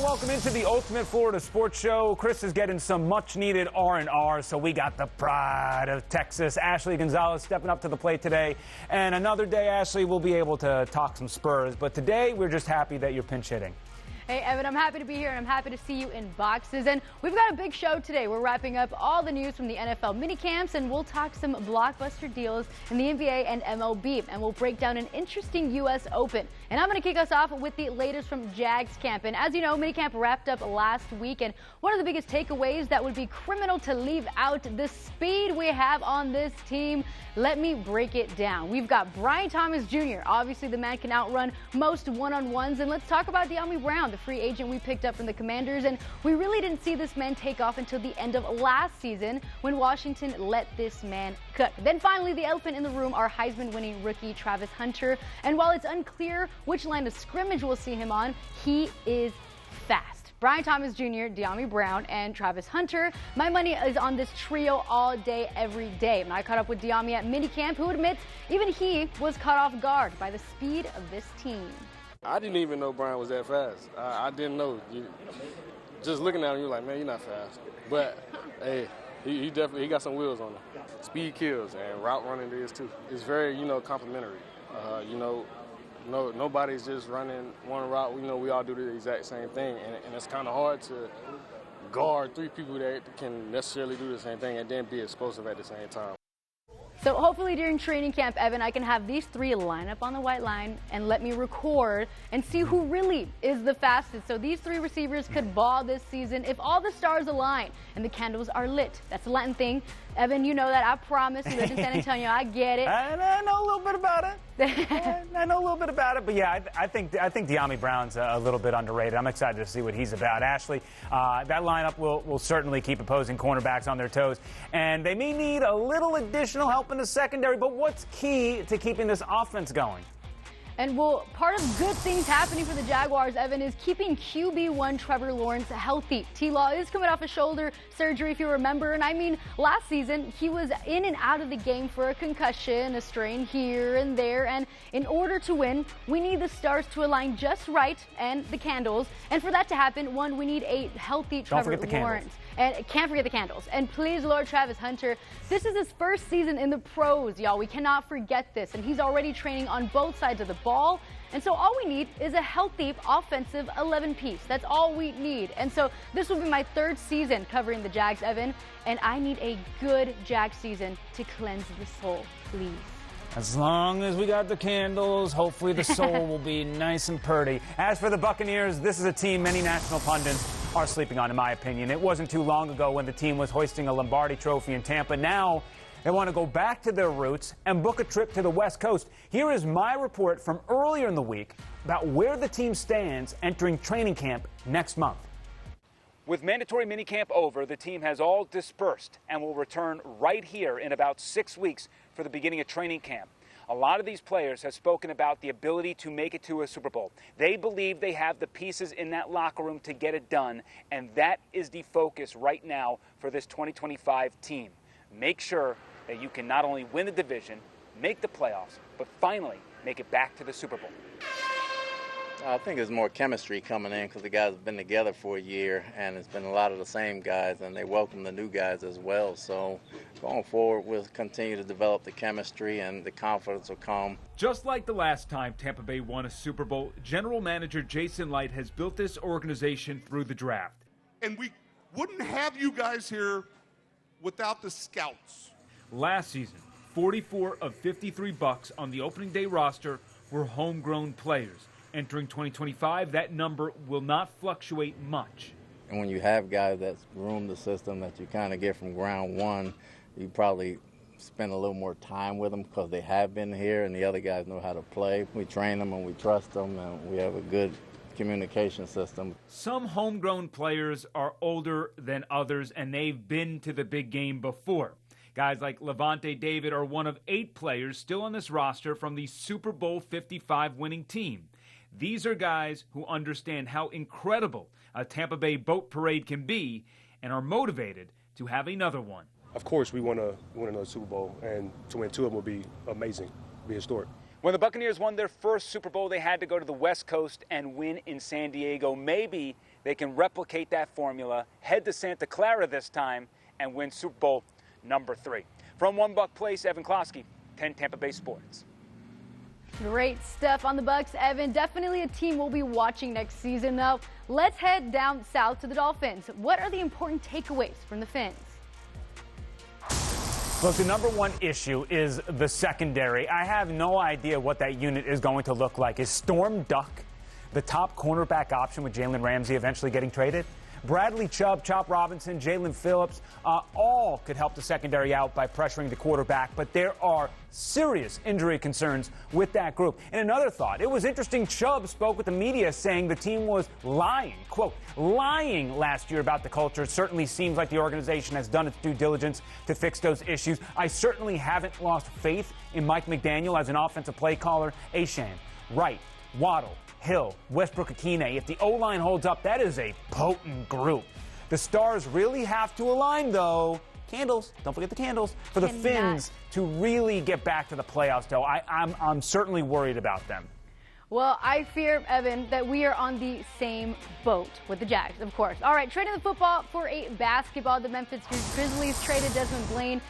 and welcome into the Ultimate Florida Sports Show. Chris is getting some much-needed R&R, so we got the pride of Texas, Ashley Gonzales, stepping up to the plate today. And another day, Ashley, we'll be able to talk some Spurs. But today, we're just happy that you're pinch hitting. Hey, Evan, I'm happy to be here, and I'm happy to see you in boxes. And we've got a big show today. We're wrapping up all the news from the NFL minicamps, and we'll talk some blockbuster deals in the NBA and MLB. And we'll break down an interesting U.S. Open. And I'm going to kick us off with the latest from Jags camp. And as you know, minicamp wrapped up last week. And one of the biggest takeaways that would be criminal to leave out the speed we have on this team. Let me break it down. We've got Brian Thomas Jr. Obviously, the man can outrun most one-on-ones. And let's talk about Dyami Brown, the free agent we picked up from the Commanders. And we really didn't see this man take off until the end of last season when Washington let this man cook. Then finally, the elephant in the room, our Heisman-winning rookie Travis Hunter. And while it's unclear which line of scrimmage we'll see him on, he is fast. Brian Thomas Jr., Dyami Brown, and Travis Hunter. My money is on this trio all day, every day. And I caught up with Dyami at minicamp, who admits even he was caught off guard by the speed of this team. I didn't even know Brian was that fast. I didn't know. Just looking at him, you're like, man, you're not fast. But, hey, he definitely got some wheels on him. Speed kills, and route running is too. It's very, complimentary. Nobody's just running one route. We all do the exact same thing, and it's kind of hard to guard three people that can necessarily do the same thing and then be explosive at the same time. So hopefully during training camp, Evan, I can have these three line up on the white line and let me record and see who really is the fastest. So these three receivers could ball this season if all the stars align and the candles are lit. That's a Latin thing. Evan, you know that. I promise. You live in San Antonio. I get it. I know a little bit about it. I know a little bit about it. But, yeah, I think Dyami Brown's a little bit underrated. I'm excited to see what he's about. Ashley, that lineup will certainly keep opposing cornerbacks on their toes. And they may need a little additional help in the secondary. But what's key to keeping this offense going? And, well, part of good things happening for the Jaguars, Evan, is keeping QB1 Trevor Lawrence healthy. T-Law is coming off a shoulder surgery, if you remember. And, I mean, last season, he was in and out of the game for a concussion, a strain here and there. And in order to win, we need the stars to align just right and the candles. And for that to happen, one, we need a healthy Trevor Lawrence. And can't forget the candles. And please, Lord Travis Hunter, this is his first season in the pros, y'all. We cannot forget this. And he's already training on both sides of the ball. And so all we need is a healthy offensive 11-piece. That's all we need. And so this will be my third season covering the Jags, Evan. And I need a good Jag season to cleanse the soul, please. As long as we got the candles, hopefully the soul will be nice and purty. As for the Buccaneers, this is a team many national pundits are sleeping on, in my opinion. It wasn't too long ago when the team was hoisting a Lombardi trophy in Tampa. Now they want to go back to their roots and book a trip to the West Coast. Here is my report from earlier in the week about where the team stands entering training camp next month. With mandatory minicamp over, the team has all dispersed and will return right here in about 6 weeks for the beginning of training camp. A lot of these players have spoken about the ability to make it to a Super Bowl. They believe they have the pieces in that locker room to get it done, and that is the focus right now for this 2025 team. Make sure that you can not only win the division, make the playoffs, but finally make it back to the Super Bowl. I think there's more chemistry coming in because the guys have been together for a year, and it's been a lot of the same guys, and they welcome the new guys as well. So going forward, we'll continue to develop the chemistry, and the confidence will come. Just like the last time Tampa Bay won a Super Bowl, General Manager Jason Licht has built this organization through the draft. And we wouldn't have you guys here without the scouts. Last season, 44 of 53 Bucs on the opening day roster were homegrown players. Entering 2025, that number will not fluctuate much. And when you have guys that's groomed the system that you kind of get from ground one, you probably spend a little more time with them because they have been here and the other guys know how to play. We train them and we trust them, and we have a good communication system. Some homegrown players are older than others, and they've been to the big game before. Guys like Levante David are one of 8 players still on this roster from the Super Bowl 55 winning team. These are guys who understand how incredible a Tampa Bay boat parade can be and are motivated to have another one. Of course, we want to win another Super Bowl, and to win 2 of them would be amazing, be historic. When the Buccaneers won their first Super Bowl, they had to go to the West Coast and win in San Diego. Maybe they can replicate that formula, head to Santa Clara this time, and win Super Bowl number 3. From One Buck Place, Evan Closky, 10 Tampa Bay Sports. Great stuff on the Bucs, Evan. Definitely a team we'll be watching next season, though. Let's head down south to the Dolphins. What are the important takeaways from the Fins? Look, the number one issue is the secondary. I have no idea what that unit is going to look like. Is Storm Duck the top cornerback option with Jalen Ramsey eventually getting traded? Bradley Chubb, Chop Robinson, Jalen Phillips, all could help the secondary out by pressuring the quarterback, but there are serious injury concerns with that group. And another thought, it was interesting, Chubb spoke with the media saying the team was lying, quote, lying last year about the culture. It certainly seems like the organization has done its due diligence to fix those issues. I certainly haven't lost faith in Mike McDaniel as an offensive play caller. Achane, Wright, Waddle, Hill, Westbrook-Akine. If the O-line holds up, that is a potent group. The stars really have to align, though. Candles, don't forget the candles, for the Fins to really get back to the playoffs, though. I'm certainly worried about them. Well, I fear, Evan, that we are on the same boat with the Jags, of course. All right, trading the football for a basketball. The Memphis Grizzlies traded Desmond Bane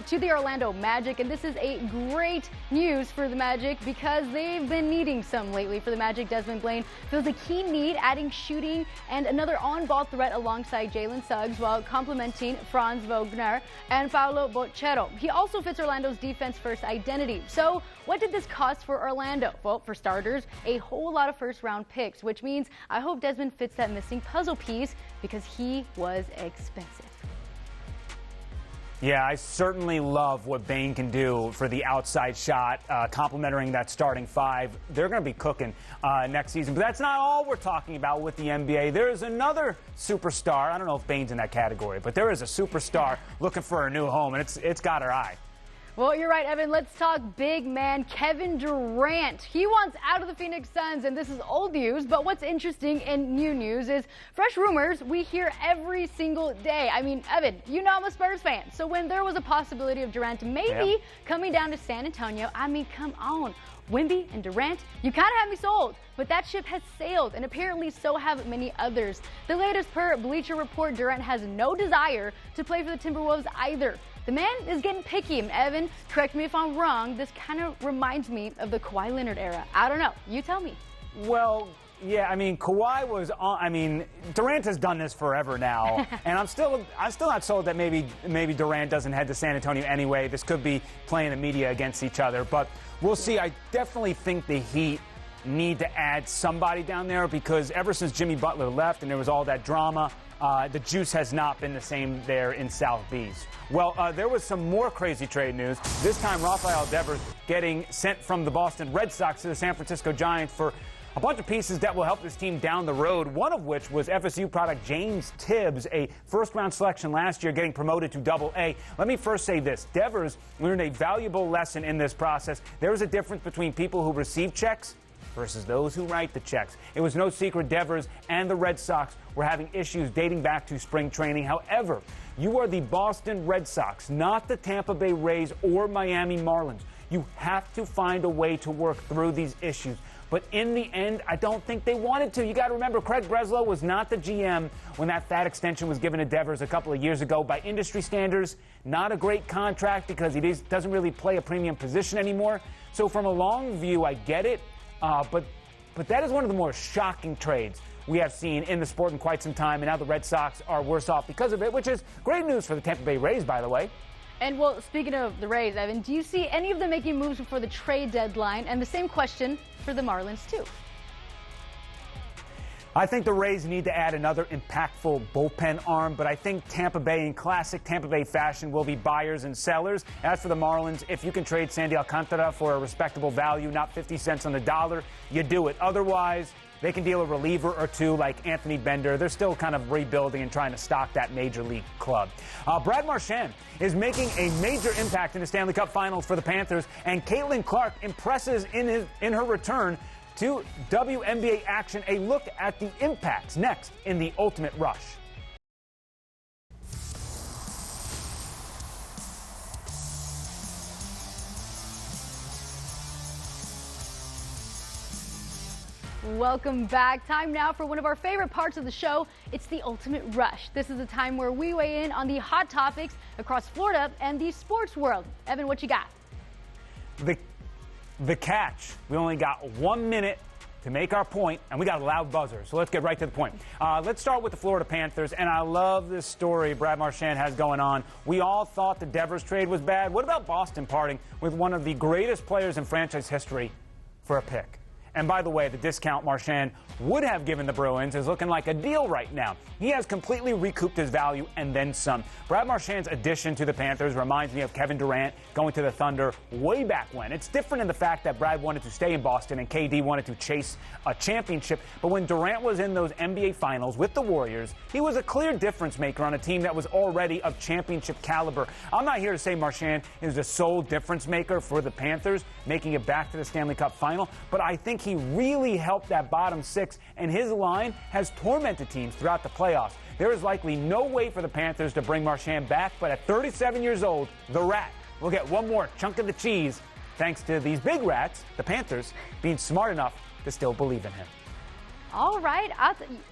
to the Orlando Magic, and this is a great news for the Magic because they've been needing some lately for the Magic. Desmond Bane feels a key need, adding shooting and another on-ball threat alongside Jalen Suggs while complementing Franz Wagner and Paolo Bochero. He also fits Orlando's defense-first identity. So what did this cost for Orlando? Well, for starters, a whole lot of first-round picks, which means I hope Desmond fits that missing puzzle piece because he was expensive. Yeah, I certainly love what Bane can do for the outside shot, complementing that starting five. They're going to be cooking next season. But that's not all we're talking about with the NBA. There is another superstar. I don't know if Bane's in that category, but there is a superstar looking for a new home, and it's got her eye. Well, you're right, Evan. Let's talk big man Kevin Durant. He wants out of the Phoenix Suns, and this is old news. But what's interesting and new news is fresh rumors we hear every single day. I mean, Evan, you know I'm a Spurs fan. So when there was a possibility of Durant maybe coming down to San Antonio, I mean, come on. Wemby and Durant, you kind of had me sold, but that ship has sailed, and apparently so have many others. The latest per Bleacher Report, Durant has no desire to play for the Timberwolves either. The man is getting picky, and Evan, correct me if I'm wrong, this kind of reminds me of the Kawhi Leonard era. I don't know. You tell me. Well, yeah, I mean, Kawhi was on. I mean, Durant has done this forever now, and I'm still not sold that maybe Durant doesn't head to San Antonio anyway. This could be playing the media against each other, but we'll see. I definitely think the Heat need to add somebody down there because ever since Jimmy Butler left and there was all that drama, the juice has not been the same there in South Beach. Well, there was some more crazy trade news. This time, Rafael Devers getting sent from the Boston Red Sox to the San Francisco Giants for a bunch of pieces that will help this team down the road, one of which was FSU product James Tibbs, a first-round selection last year, getting promoted to Double-A. Let me first say this. Devers learned a valuable lesson in this process. There is a difference between people who receive checks versus those who write the checks. It was no secret Devers and the Red Sox were having issues dating back to spring training. However, you are the Boston Red Sox, not the Tampa Bay Rays or Miami Marlins. You have to find a way to work through these issues. But in the end, I don't think they wanted to. You got to remember, Craig Breslow was not the GM when that fat extension was given to Devers a couple of years ago. By industry standards, not a great contract because he doesn't really play a premium position anymore. So from a long view, I get it. But that is one of the more shocking trades we have seen in the sport in quite some time. And now the Red Sox are worse off because of it, which is great news for the Tampa Bay Rays, by the way. And, well, speaking of the Rays, Evan, do you see any of them making moves before the trade deadline? And the same question for the Marlins, too. I think the Rays need to add another impactful bullpen arm, but I think Tampa Bay, in classic Tampa Bay fashion, will be buyers and sellers. As for the Marlins, if you can trade Sandy Alcantara for a respectable value, not 50 cents on the dollar, you do it. Otherwise, they can deal a reliever or two like Anthony Bender. They're still kind of rebuilding and trying to stock that major league club. Brad Marchand is making a major impact in the Stanley Cup Finals for the Panthers, and Caitlin Clark impresses in her return to WNBA action. A look at the impacts next in the Ultimate Rush. Welcome back. Time now for one of our favorite parts of the show. It's the Ultimate Rush. This is a time where we weigh in on the hot topics across Florida and the sports world. Evan, what you got? The catch. We only got 1 minute to make our point, and we got a loud buzzer. So let's get right to the point. Let's start with the Florida Panthers, and I love this story Brad Marchand has going on. We all thought the Devers trade was bad. What about Boston parting with one of the greatest players in franchise history for a pick? And by the way, the discount Marchand would have given the Bruins is looking like a deal right now. He has completely recouped his value and then some. Brad Marchand's addition to the Panthers reminds me of Kevin Durant going to the Thunder way back when. It's different in the fact that Brad wanted to stay in Boston and KD wanted to chase a championship. But when Durant was in those NBA Finals with the Warriors, he was a clear difference maker on a team that was already of championship caliber. I'm not here to say Marchand is the sole difference maker for the Panthers, making it back to the Stanley Cup Final, but I think he really helped that bottom six, and his line has tormented teams throughout the playoffs. There is likely no way for the Panthers to bring Marchand back, but at 37 years old, the Rat will get one more chunk of the cheese thanks to these big Rats, the Panthers, being smart enough to still believe in him. All right.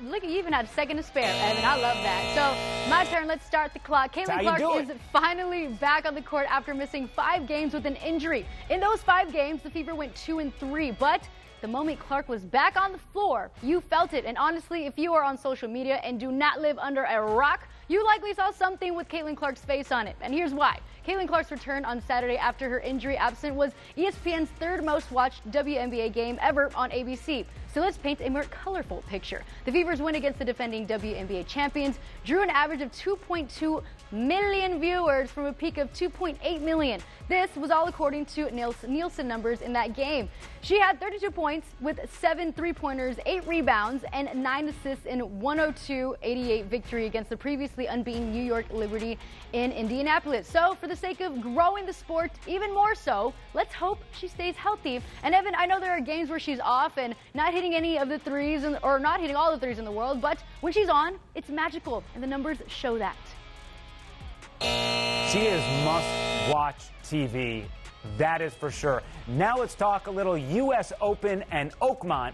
Look, you even had a second to spare, Evan. I love that. So, my turn. Let's start the clock. Caitlin Clark is finally back on the court after missing 5 games with an injury. In those 5 games, the Fever went 2-3, but the moment Clark was back on the floor, you felt it. And honestly, if you are on social media and do not live under a rock, you likely saw something with Caitlin Clark's face on it. And here's why. Caitlin Clark's return on Saturday after her injury absent was ESPN's 3rd most watched WNBA game ever on ABC. So let's paint a more colorful picture. The Fever's win against the defending WNBA champions drew an average of 2.2 million viewers from a peak of 2.8 million. This was all according to Nielsen numbers in that game. She had 32 points with 7 3-pointers, 8 rebounds, and 9 assists in 102-88 victory against the previously unbeaten New York Liberty in Indianapolis. So for the sake of growing the sport even more so, let's hope she stays healthy. And Evan, I know there are games where she's off and not hitting any of the threes or not hitting all the threes in the world, but when she's on, it's magical, and the numbers show that. She is must-watch TV, that is for sure. Now let's talk a little U.S. Open and Oakmont,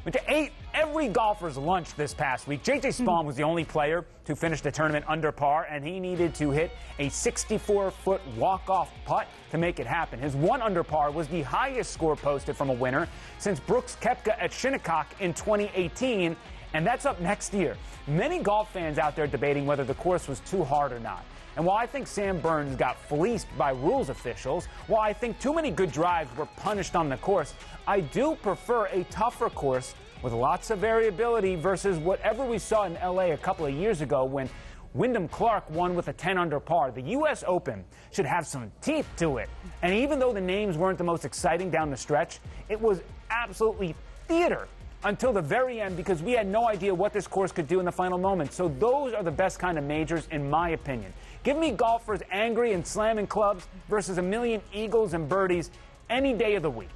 which ate every golfer's lunch this past week. J.J. Spawn was the only player to finish the tournament under par, and he needed to hit a 64-foot walk-off putt to make it happen. His 1 under par was the highest score posted from a winner since Brooks Koepka at Shinnecock in 2018, and that's up next year. Many golf fans out there debating whether the course was too hard or not. And while I think Sam Burns got fleeced by rules officials, while I think too many good drives were punished on the course, I do prefer a tougher course with lots of variability versus whatever we saw in L.A. a couple of years ago when Wyndham Clark won with a 10 under par. The U.S. Open should have some teeth to it. And even though the names weren't the most exciting down the stretch, it was absolutely theater until the very end because we had no idea what this course could do in the final moments. So those are the best kind of majors, in my opinion. Give me golfers angry and slamming clubs versus a million eagles and birdies any day of the week.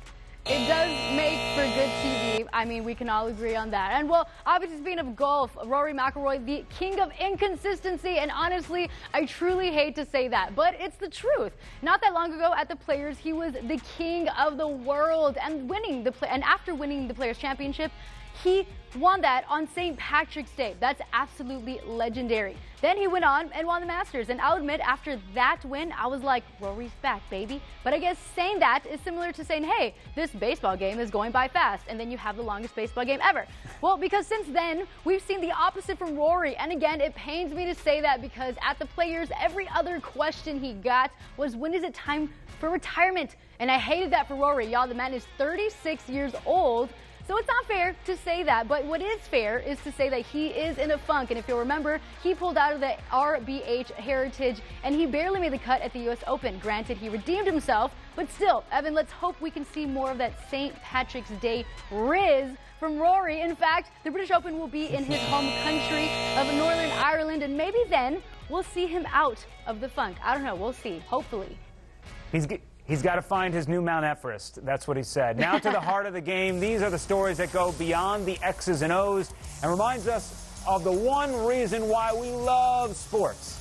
It does make for good TV. I mean, we can all agree on that. And, well, obviously, speaking of golf, Rory McIlroy, the king of inconsistency. And honestly, I truly hate to say that, but it's the truth. Not that long ago at the Players, he was the king of the world. And after winning the Players Championship, he won that on St. Patrick's Day. That's absolutely legendary. Then he went on and won the Masters. And I'll admit, after that win, I was like, Rory's back, baby. But I guess saying that is similar to saying, hey, this baseball game is going by fast. And then you have the longest baseball game ever. Well, because since then, we've seen the opposite from Rory. And again, it pains me to say that because at the Players, every other question he got was, when is it time for retirement? And I hated that for Rory. Y'all, the man is 36 years old. So it's not fair to say that, but what is fair is to say that he is in a funk. And if you'll remember, he pulled out of the RBH Heritage and he barely made the cut at the U.S. Open. Granted, he redeemed himself, but still, Evan, let's hope we can see more of that St. Patrick's Day riz from Rory. In fact, the British Open will be in his home country of Northern Ireland, and maybe then we'll see him out of the funk. I don't know. We'll see. Hopefully. He's got to find his new Mount Everest. That's what he said. Now to the heart of the game. These are the stories that go beyond the X's and O's and reminds us of the one reason why we love sports.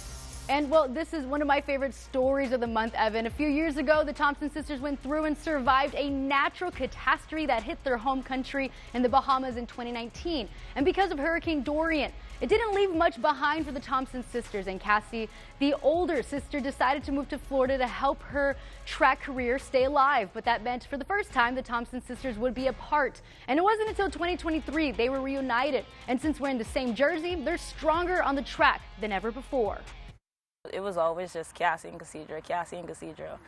And, well, this is one of my favorite stories of the month, Evan. A few years ago, the Thompson sisters went through and survived a natural catastrophe that hit their home country in the Bahamas in 2019. And because of Hurricane Dorian, it didn't leave much behind for the Thompson sisters. And Cassie, the older sister, decided to move to Florida to help her track career stay alive. But that meant for the first time, the Thompson sisters would be apart. And it wasn't until 2023 they were reunited. And since we're in the same jersey, they're stronger on the track than ever before. It was always just Cassie and Cassandra, Cassie and Cassandra.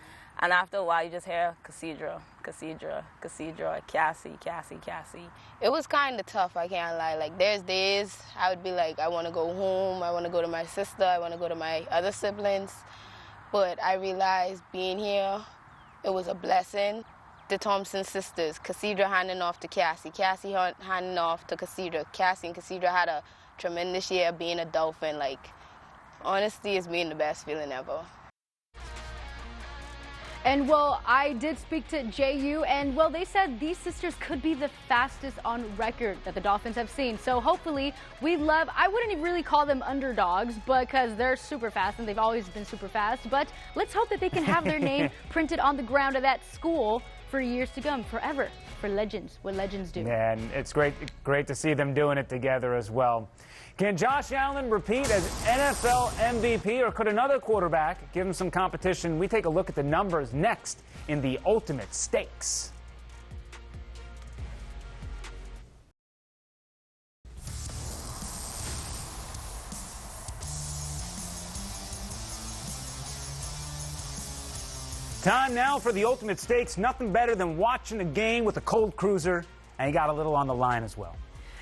And after a while, you just hear Cassandra, Cassandra, Cassandra, Cassie, Cassie, Cassie. It was kind of tough, I can't lie. Like, there's days I would be like, I want to go home, I want to go to my sister, I want to go to my other siblings. But I realized being here, it was a blessing. The Thompson sisters, Cassandra handing off to Cassie, Cassie handing off to Cassandra. Cassie and Cassandra had a tremendous year being a Dolphin. Like, honesty is being the best feeling ever. And, well, I did speak to JU, and, well, they said these sisters could be the fastest on record that the Dolphins have seen. So hopefully I wouldn't really call them underdogs because they're super fast and they've always been super fast. But let's hope that they can have their name printed on the ground of that school for years to come, forever, for legends, what legends do. Yeah, and it's great to see them doing it together as well. Can Josh Allen repeat as NFL MVP, or could another quarterback give him some competition? We take a look at the numbers next in the Ultimate Stakes. Time now for the Ultimate Stakes. Nothing better than watching a game with a cold cruiser, and you got a little on the line as well.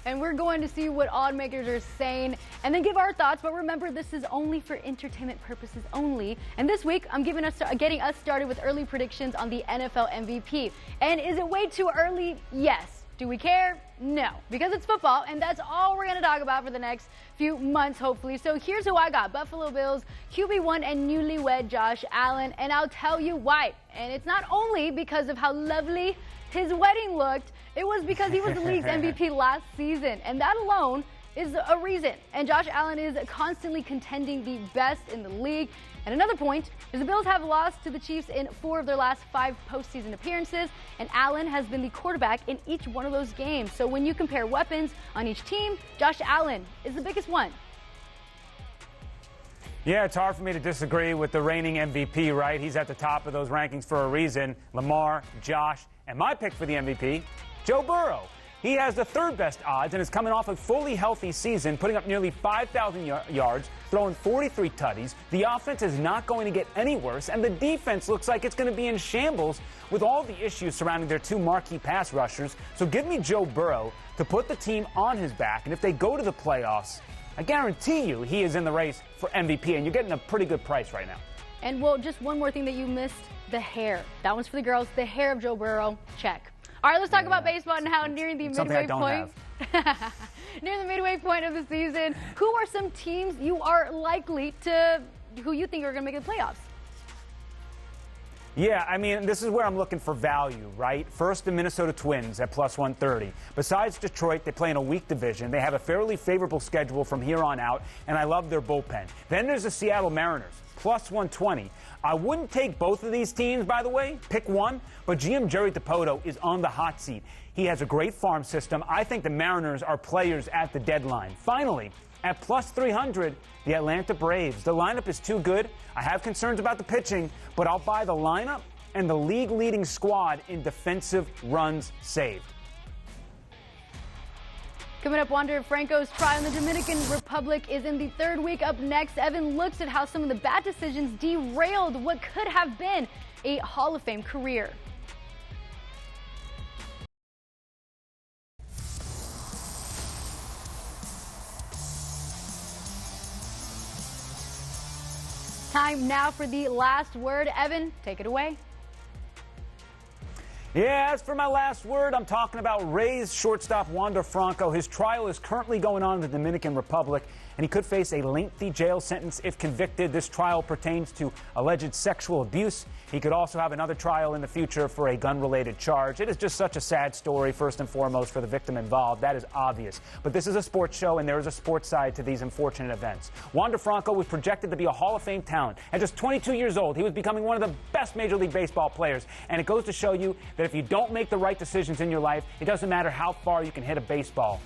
And we're going to see what odd makers are saying and then give our thoughts. But remember, this is only for entertainment purposes only. And this week, I'm getting us started with early predictions on the NFL MVP. And is it way too early? Yes. Do we care? No. Because it's football, and that's all we're going to talk about for the next few months, hopefully. So here's who I got. Buffalo Bills, QB1 and newlywed Josh Allen. And I'll tell you why. And it's not only because of how lovely his wedding looked, it was because he was the league's MVP last season, and that alone is a reason. And Josh Allen is constantly contending the best in the league. And another point is the Bills have lost to the Chiefs in 4 of their last 5 postseason appearances, and Allen has been the quarterback in each one of those games. So when you compare weapons on each team, Josh Allen is the biggest one. Yeah, it's hard for me to disagree with the reigning MVP, right? He's at the top of those rankings for a reason. Lamar, Josh, and my pick for the MVP, Joe Burrow. He has the 3rd best odds and is coming off a fully healthy season, putting up nearly 5,000 yards, throwing 43 tutties. The offense is not going to get any worse, and the defense looks like it's going to be in shambles with all the issues surrounding their 2 marquee pass rushers. So give me Joe Burrow to put the team on his back, and if they go to the playoffs, I guarantee you he is in the race for MVP, and you're getting a pretty good price right now. And, well, just one more thing that you missed, the hair. That one's for the girls. The hair of Joe Burrow, check. All right, let's talk about baseball and how nearing the midway point. Near the midway point of the season, who are some teams you are likely to, who you think are going to make the playoffs? Yeah, I mean, this is where I'm looking for value, right? First, the Minnesota Twins at plus 130. Besides Detroit, they play in a weak division. They have a fairly favorable schedule from here on out, and I love their bullpen. Then there's the Seattle Mariners, plus 120. I wouldn't take both of these teams, by the way. Pick one, but GM Jerry Dipoto is on the hot seat. He has a great farm system. I think the Mariners are players at the deadline. Finally, at plus 300, the Atlanta Braves. The lineup is too good. I have concerns about the pitching, but I'll buy the lineup and the league-leading squad in defensive runs saved. Coming up, Wander Franco's trial in the Dominican Republic is in the 3rd week. Up next, Evan looks at how some of the bad decisions derailed what could have been a Hall of Fame career. Time now for the last word. Evan, take it away. Yeah, as for my last word, I'm talking about Rays shortstop Wander Franco. His trial is currently going on in the Dominican Republic, and he could face a lengthy jail sentence if convicted. This trial pertains to alleged sexual abuse. He could also have another trial in the future for a gun-related charge. It is just such a sad story, first and foremost, for the victim involved. That is obvious. But this is a sports show, and there is a sports side to these unfortunate events. Wander Franco was projected to be a Hall of Fame talent. At just 22 years old, he was becoming one of the best Major League Baseball players. And it goes to show you that if you don't make the right decisions in your life, it doesn't matter how far you can hit a baseball.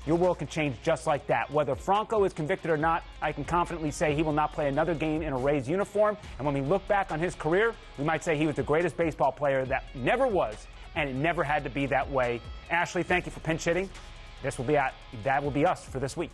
Your world can change just like that. Whether Franco is convicted or not, I can confidently say he will not play another game in a Rays uniform. And when we look back on his career, we might say he was the greatest baseball player that never was, and it never had to be that way. Ashley, thank you for pinch hitting. That will be us for this week.